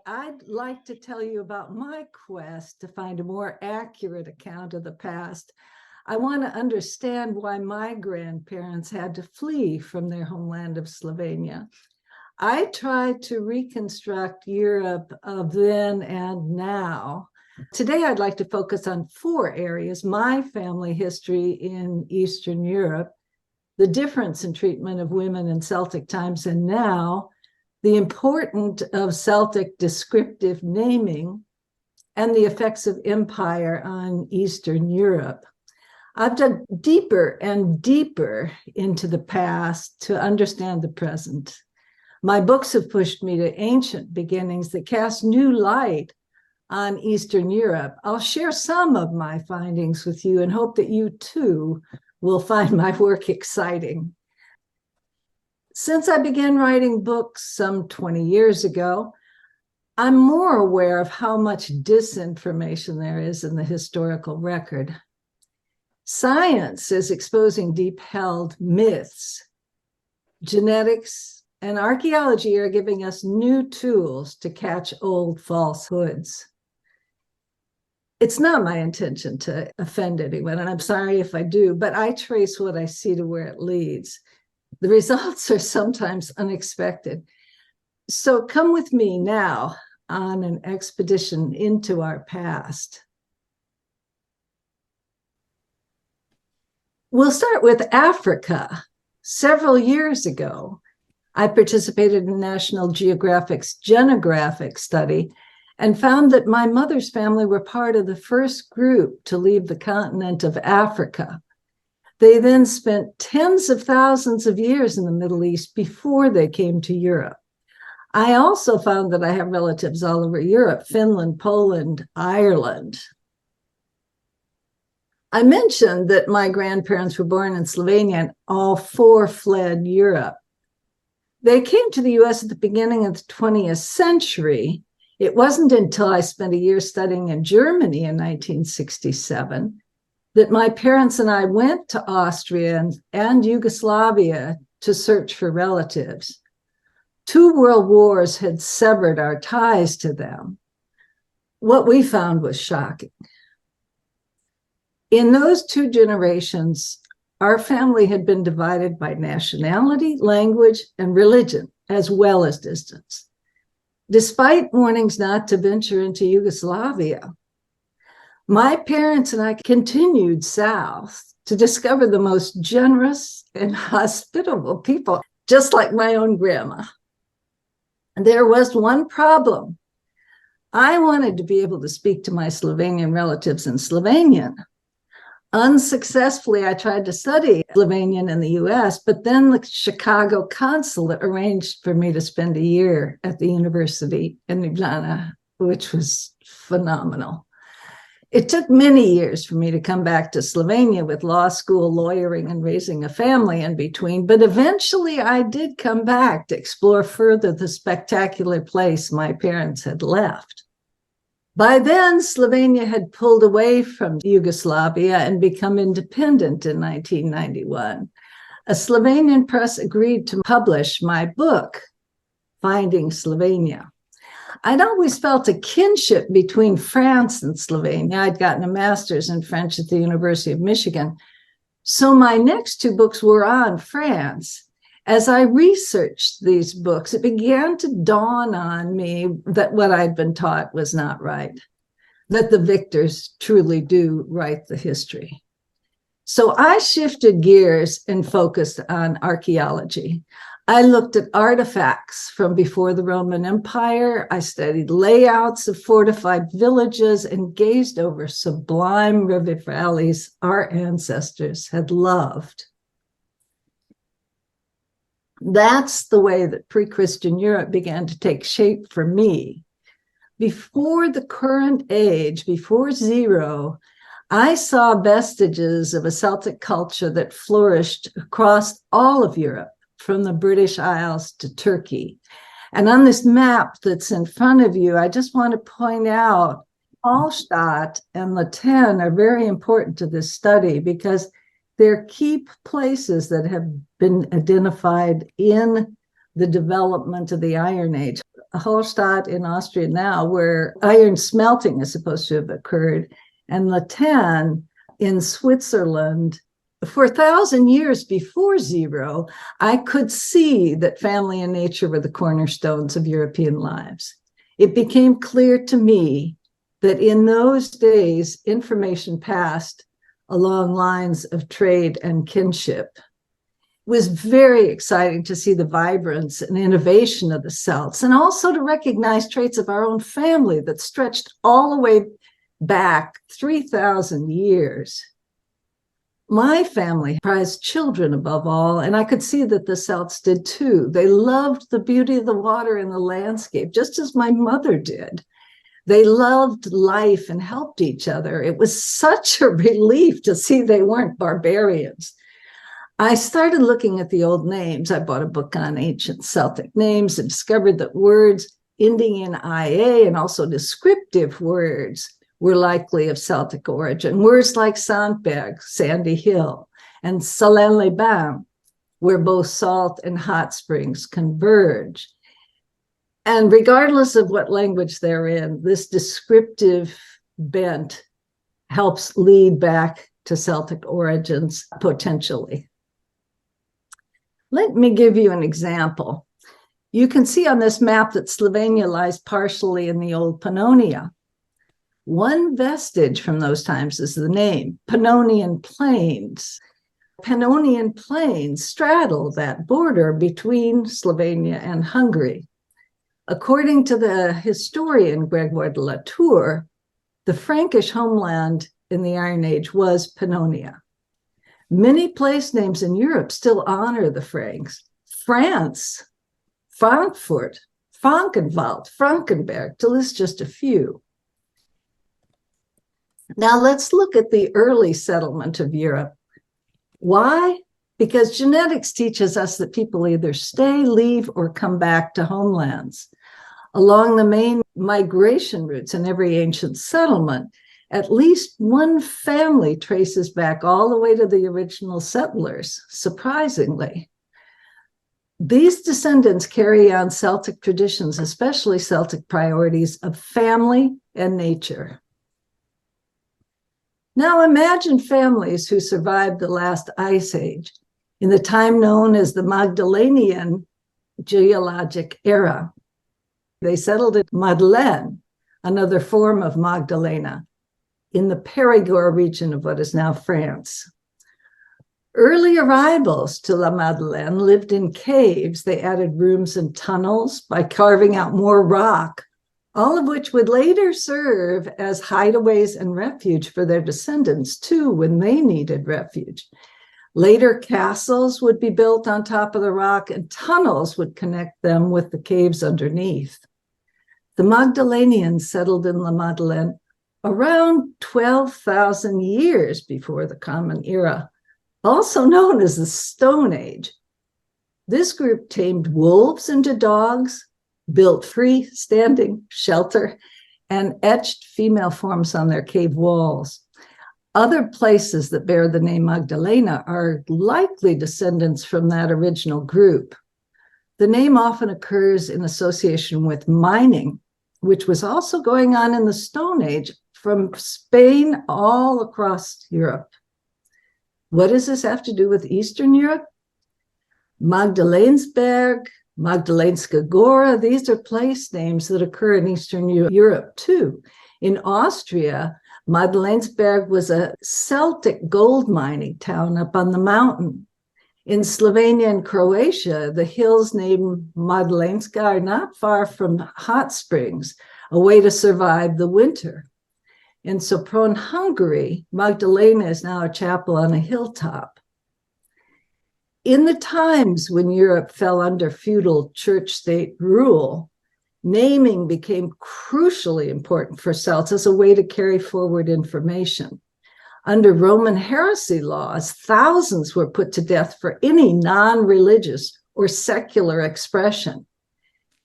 I'd like to tell you about my quest to find a more accurate account of the past. I want to understand why my grandparents had to flee from their homeland of Slovenia. I tried to reconstruct Europe of then and now. Today, I'd like to focus on 4 areas: my family history in Eastern Europe, the difference in treatment of women in Celtic times and now, the importance of Celtic descriptive naming, and the effects of empire on Eastern Europe. I've dug deeper and deeper into the past to understand the present. My books have pushed me to ancient beginnings that cast new light on Eastern Europe. I'll share some of my findings with you and hope that you too will find my work exciting. Since I began writing books some 20 years ago, I'm more aware of how much disinformation there is in the historical record. Science is exposing deep-held myths. Genetics and archaeology are giving us new tools to catch old falsehoods. It's not my intention to offend anyone, and I'm sorry if I do, but I trace what I see to where it leads. The results are sometimes unexpected. So come with me now on an expedition into our past. We'll start with Africa. Several years ago, I participated in National Geographic's genographic study and found that my mother's family were part of the first group to leave the continent of Africa. They then spent tens of thousands of years in the Middle East before they came to Europe. I also found that I have relatives all over Europe: Finland, Poland, Ireland. I mentioned that my grandparents were born in Slovenia and all 4 fled Europe. They came to the US at the beginning of the 20th century. It wasn't until I spent a year studying in Germany in 1967 that my parents and I went to Austria and Yugoslavia to search for relatives. 2 world wars had severed our ties to them. What we found was shocking. In those 2 generations, our family had been divided by nationality, language, and religion, as well as distance. Despite warnings not to venture into Yugoslavia, my parents and I continued south to discover the most generous and hospitable people, just like my own grandma. There was one problem. I wanted to be able to speak to my Slovenian relatives in Slovenian. Unsuccessfully, I tried to study Slovenian in the US, but then the Chicago consulate arranged for me to spend a year at the university in Ljubljana, which was phenomenal. It took many years for me to come back to Slovenia with law school, lawyering, and raising a family in between, but eventually I did come back to explore further the spectacular place my parents had left. By then, Slovenia had pulled away from Yugoslavia and become independent in 1991. A Slovenian press agreed to publish my book, Finding Slovenia. I'd always felt a kinship between France and Slovenia. I'd gotten a master's in French at the University of Michigan. So my next 2 books were on France. As I researched these books, it began to dawn on me that what I'd been taught was not right, that the victors truly do write the history. So I shifted gears and focused on archaeology. I looked at artifacts from before the Roman Empire. I studied layouts of fortified villages and gazed over sublime river valleys our ancestors had loved. That's the way that pre-Christian Europe began to take shape for me. Before the current age, before zero, I saw vestiges of a Celtic culture that flourished across all of Europe, from the British Isles to Turkey. And on this map that's in front of you, I just want to point out Hallstatt and Latin are very important to this study because they're key places that have been identified in the development of the Iron Age. Hallstatt in Austria now, where iron smelting is supposed to have occurred, and Latin in Switzerland. For 1,000 years before zero, I could see that family and nature were the cornerstones of European lives. It became clear to me that in those days, information passed along lines of trade and kinship. It was very exciting to see the vibrance and innovation of the Celts, and also to recognize traits of our own family that stretched all the way back 3,000 years. My family prized children above all, and I could see that the Celts did too. They loved the beauty of the water and the landscape, just as my mother did. They loved life and helped each other. It was such a relief to see they weren't barbarians. I started looking at the old names. I bought a book on ancient Celtic names and discovered that words ending in IA and also descriptive words were likely of Celtic origin. Words like Sandberg, sandy hill, and Salins-les-Bains, where both salt and hot springs converge. And regardless of what language they're in, this descriptive bent helps lead back to Celtic origins potentially. Let me give you an example. You can see on this map that Slovenia lies partially in the old Pannonia. One vestige from those times is the name, Pannonian Plains. Pannonian Plains straddle that border between Slovenia and Hungary. According to the historian Grégoire de la Tour, the Frankish homeland in the Iron Age was Pannonia. Many place names in Europe still honor the Franks. France, Frankfurt, Frankenwald, Frankenberg, to list just a few. Now let's look at the early settlement of Europe. Why? Because genetics teaches us that people either stay, leave, or come back to homelands. Along the main migration routes in every ancient settlement, at least one family traces back all the way to the original settlers, surprisingly. These descendants carry on Celtic traditions, especially Celtic priorities of family and nature. Now imagine families who survived the last ice age in the time known as the Magdalenian geologic era. They settled in Madeleine, another form of Magdalena, in the Périgord region of what is now France. Early arrivals to La Madeleine lived in caves. They added rooms and tunnels by carving out more rock, all of which would later serve as hideaways and refuge for their descendants too when they needed refuge. Later castles would be built on top of the rock and tunnels would connect them with the caves underneath. The Magdalenians settled in La Madeleine around 12,000 years before the Common Era, also known as the Stone Age. This group tamed wolves into dogs, built freestanding shelter, and etched female forms on their cave walls. Other places that bear the name Magdalena are likely descendants from that original group. The name often occurs in association with mining, which was also going on in the Stone Age from Spain all across Europe. What does this have to do with Eastern Europe? Magdalensberg, Magdalenska Gora, these are place names that occur in Eastern Europe too. In Austria, Magdalensberg was a Celtic gold mining town up on the mountain. In Slovenia and Croatia, the hills named Magdalenska are not far from hot springs, a way to survive the winter. In Sopron, Hungary, Magdalena is now a chapel on a hilltop. In the times when Europe fell under feudal church-state rule, naming became crucially important for Celts as a way to carry forward information. Under Roman heresy laws, thousands were put to death for any non-religious or secular expression.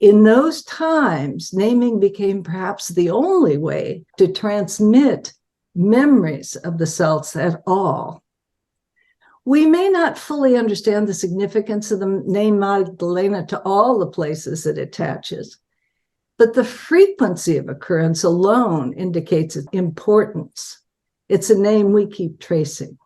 In those times, naming became perhaps the only way to transmit memories of the Celts at all. We may not fully understand the significance of the name Magdalena to all the places it attaches, but the frequency of occurrence alone indicates its importance. It's a name we keep tracing.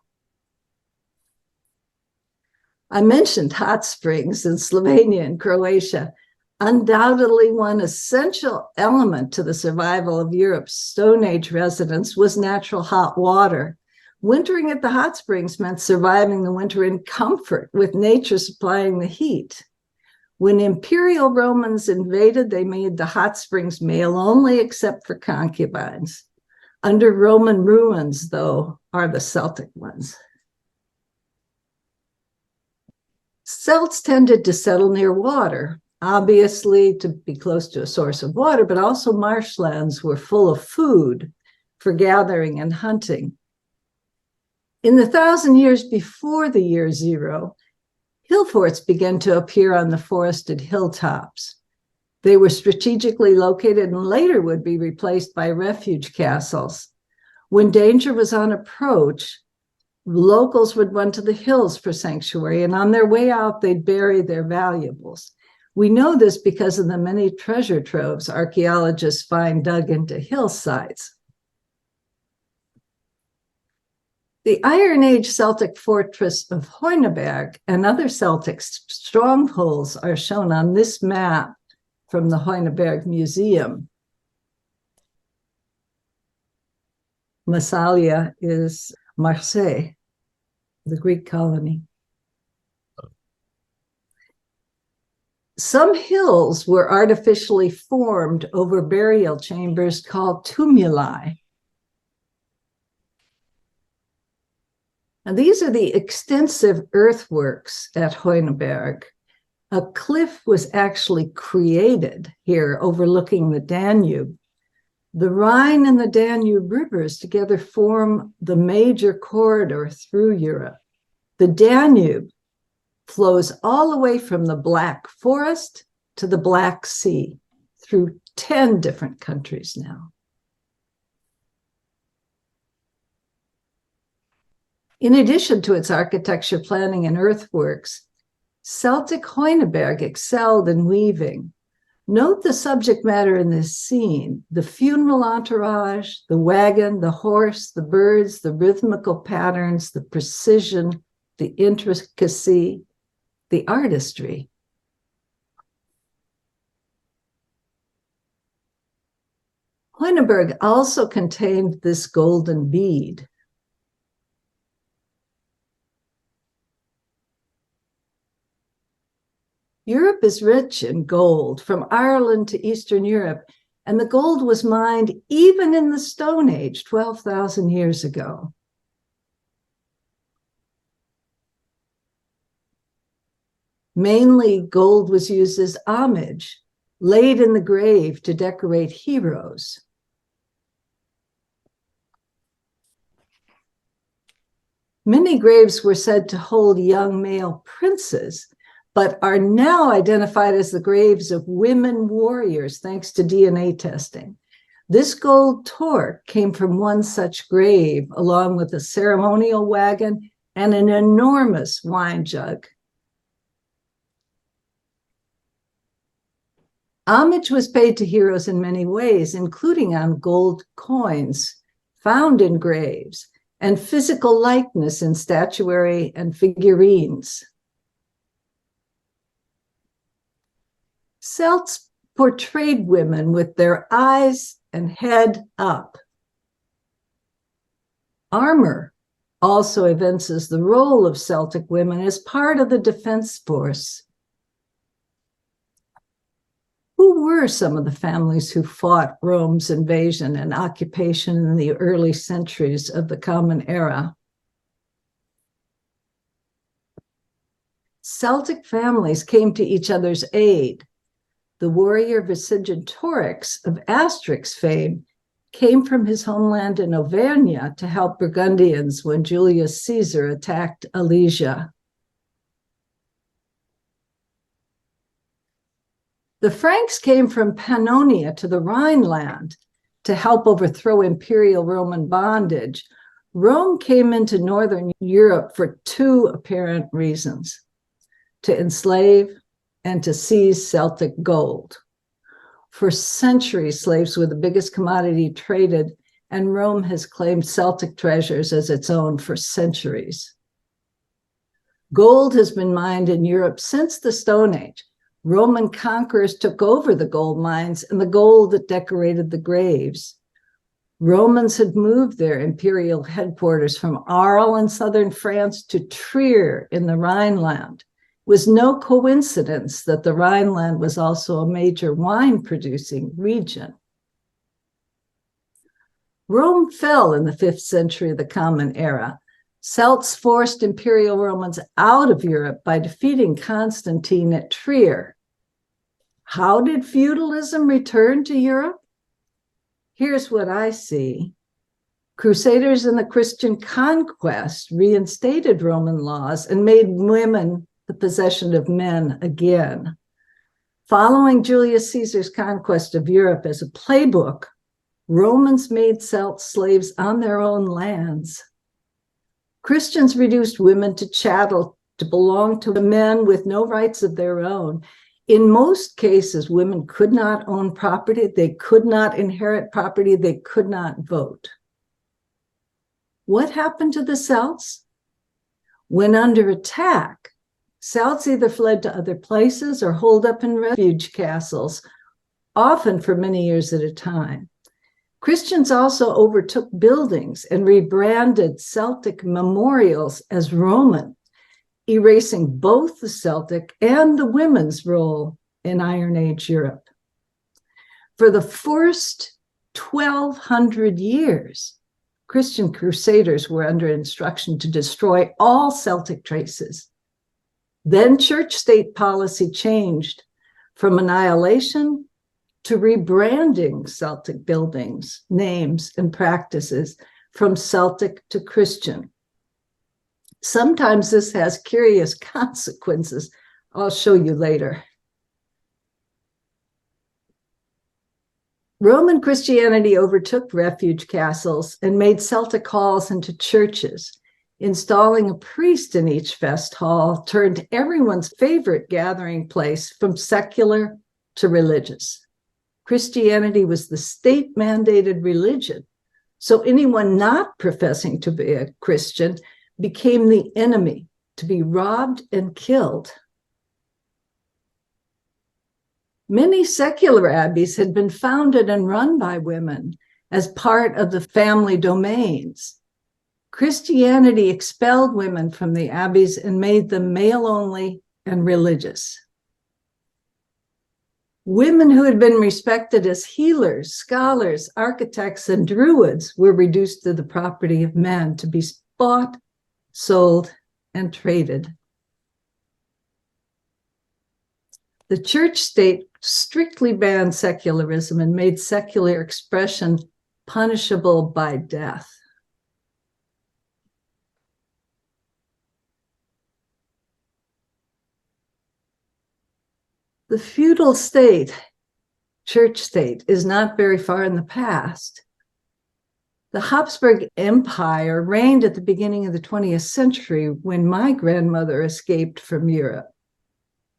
I mentioned hot springs in Slovenia and Croatia. Undoubtedly, one essential element to the survival of Europe's Stone Age residents was natural hot water. Wintering at the hot springs meant surviving the winter in comfort, with nature supplying the heat. When imperial Romans invaded, they made the hot springs male only, except for concubines. Under Roman ruins, though, are the Celtic ones. Celts tended to settle near water, obviously to be close to a source of water, but also marshlands were full of food for gathering and hunting. In the 1,000 years before the year zero, hill forts began to appear on the forested hilltops. They were strategically located and later would be replaced by refuge castles. When danger was on approach, locals would run to the hills for sanctuary, and on their way out, they'd bury their valuables. We know this because of the many treasure troves archaeologists find dug into hillsides. The Iron Age Celtic fortress of Hoyneberg and other Celtic strongholds are shown on this map from the Hoyneberg Museum. Massalia is Marseille, the Greek colony. Some hills were artificially formed over burial chambers called tumuli. And these are the extensive earthworks at Hoyneberg. A cliff was actually created here overlooking the Danube. The Rhine and the Danube rivers together form the major corridor through Europe. The Danube flows all the way from the Black Forest to the Black Sea through 10 different countries now. In addition to its architecture, planning, and earthworks, Celtic Hoyneberg excelled in weaving. Note the subject matter in this scene: the funeral entourage, the wagon, the horse, the birds, the rhythmical patterns, the precision, the intricacy, the artistry. Hoyneberg also contained this golden bead. Europe is rich in gold, from Ireland to Eastern Europe, and the gold was mined even in the Stone Age, 12,000 years ago. Mainly, gold was used as homage, laid in the grave to decorate heroes. Many graves were said to hold young male princes, but are now identified as the graves of women warriors, thanks to DNA testing. This gold torque came from one such grave, along with a ceremonial wagon and an enormous wine jug. Homage was paid to heroes in many ways, including on gold coins found in graves and physical likeness in statuary and figurines. Celts portrayed women with their eyes and head up. Armor also evinces the role of Celtic women as part of the defense force. Who were some of the families who fought Rome's invasion and occupation in the early centuries of the Common Era? Celtic families came to each other's aid. The warrior Vercingetorix of Asterix fame came from his homeland in Auvergne to help Burgundians when Julius Caesar attacked Alesia. The Franks came from Pannonia to the Rhineland to help overthrow imperial Roman bondage. Rome came into Northern Europe for two apparent reasons: to enslave and to seize Celtic gold. For centuries, slaves were the biggest commodity traded, and Rome has claimed Celtic treasures as its own for centuries. Gold has been mined in Europe since the Stone Age. Roman conquerors took over the gold mines and the gold that decorated the graves. Romans had moved their imperial headquarters from Arles in southern France to Trier in the Rhineland. It was no coincidence that the Rhineland was also a major wine-producing region. Rome fell in the 5th century of the Common Era. Celts forced imperial Romans out of Europe by defeating Constantine at Trier. How did feudalism return to Europe? Here's what I see. Crusaders and the Christian conquest reinstated Roman laws and made women the possession of men again. Following Julius Caesar's conquest of Europe as a playbook, Romans made Celt slaves on their own lands. Christians reduced women to chattel, to belong to men with no rights of their own. In most cases, women could not own property, they could not inherit property, they could not vote. What happened to the Celts? When under attack, Celts either fled to other places or holed up in refuge castles, often for many years at a time. Christians also overtook buildings and rebranded Celtic memorials as Roman, erasing both the Celtic and the women's role in Iron Age Europe. For the first 1,200 years, Christian crusaders were under instruction to destroy all Celtic traces. Then church-state policy changed from annihilation to rebranding Celtic buildings, names, and practices from Celtic to Christian. Sometimes this has curious consequences. I'll show you later. Roman Christianity overtook refuge castles and made Celtic halls into churches. Installing a priest in each fest hall turned everyone's favorite gathering place from secular to religious. Christianity was the state-mandated religion, so anyone not professing to be a Christian became the enemy, to be robbed and killed. Many secular abbeys had been founded and run by women as part of the family domains. Christianity expelled women from the abbeys and made them male-only and religious. Women who had been respected as healers, scholars, architects, and druids were reduced to the property of men to be bought, sold, and traded. The church state strictly banned secularism and made secular expression punishable by death. The feudal state, church state, is not very far in the past. The Habsburg Empire reigned at the beginning of the 20th century when my grandmother escaped from Europe.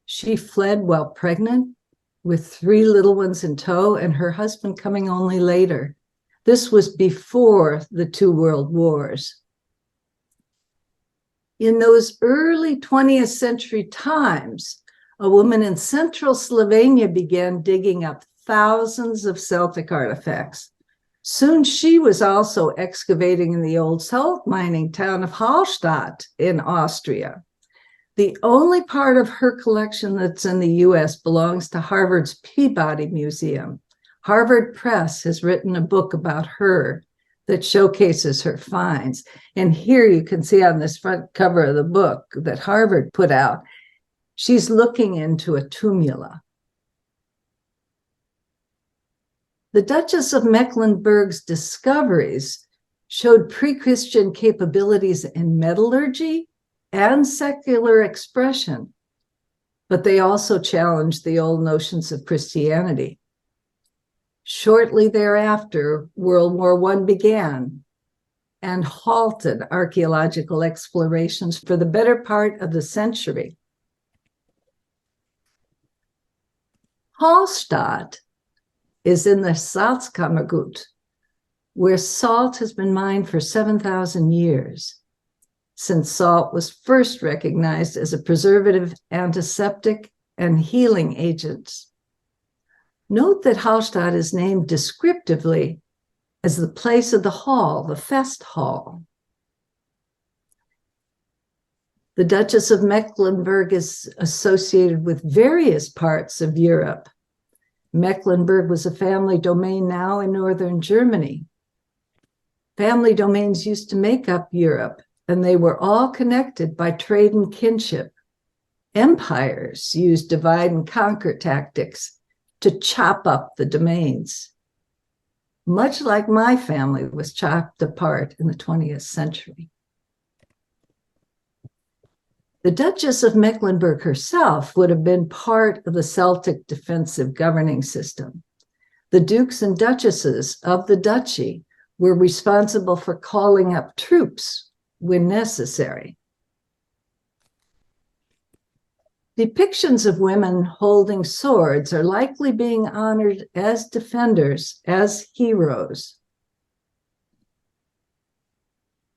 She fled while pregnant with 3 little ones in tow and her husband coming only later. This was before the 2 world wars. In those early 20th century times, a woman in central Slovenia began digging up thousands of Celtic artifacts. Soon she was also excavating in the old salt mining town of Hallstatt in Austria. The only part of her collection that's in the US belongs to Harvard's Peabody Museum. Harvard Press has written a book about her that showcases her finds. And here you can see on this front cover of the book that Harvard put out, she's looking into a tumula. The Duchess of Mecklenburg's discoveries showed pre-Christian capabilities in metallurgy and secular expression. but they also challenged the old notions of Christianity. Shortly thereafter, World War I began and halted archaeological explorations for the better part of the century. Hallstatt is in the Salzkammergut, where salt has been mined for 7,000 years, since salt was first recognized as a preservative, antiseptic, and healing agent. Note that Hallstatt is named descriptively as the place of the hall, the Fest Hall. The Duchess of Mecklenburg is associated with various parts of Europe. Mecklenburg was a family domain now in northern Germany. Family domains used to make up Europe, and they were all connected by trade and kinship. Empires used divide and conquer tactics to chop up the domains, much like my family was chopped apart in the 20th century. The Duchess of Mecklenburg herself would have been part of the Celtic defensive governing system. The dukes and duchesses of the duchy were responsible for calling up troops when necessary. Depictions of women holding swords are likely being honored as defenders, as heroes.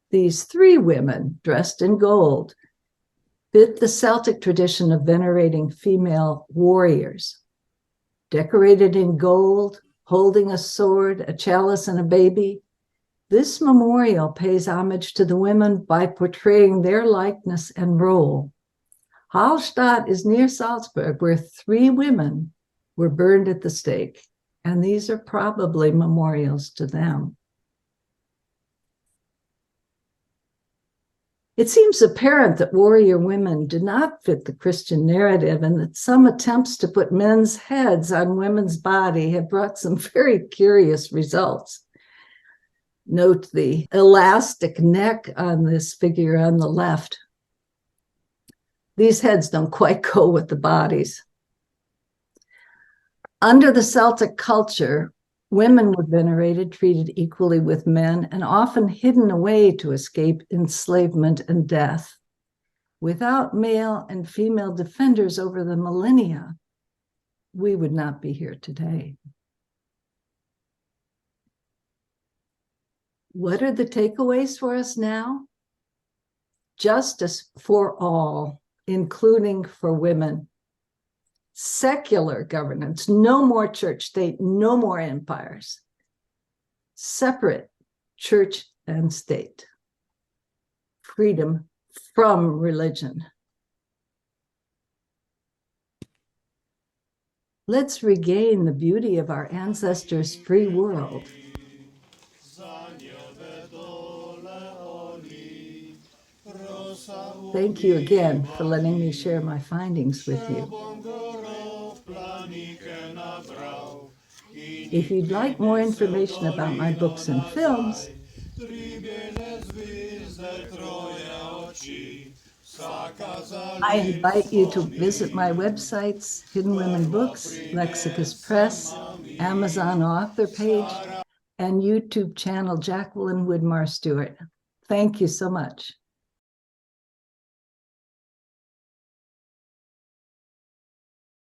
These three women, dressed in gold, fit the Celtic tradition of venerating female warriors. Decorated in gold, holding a sword, a chalice, and a baby, this memorial pays homage to the women by portraying their likeness and role. Hallstatt is near Salzburg, where three women were burned at the stake, and these are probably memorials to them. It seems apparent that warrior women do not fit the Christian narrative, and that some attempts to put men's heads on women's body have brought some very curious results. Note the elastic neck on this figure on the left. These heads don't quite go with the bodies. Under the Celtic culture, women were venerated, treated equally with men, and often hidden away to escape enslavement and death. Without male and female defenders over the millennia, we would not be here today. What are the takeaways for us now? Justice for all, including for women. Secular governance, no more church state, no more empires. Separate church and state. Freedom from religion. Let's regain the beauty of our ancestors' free world. Thank you again for letting me share my findings with you. If you'd like more information about my books and films, I invite you to visit my websites, Hidden Women Books, Lexicus Press, Amazon author page, and YouTube channel, Jacqueline Widmar Stewart. Thank you so much.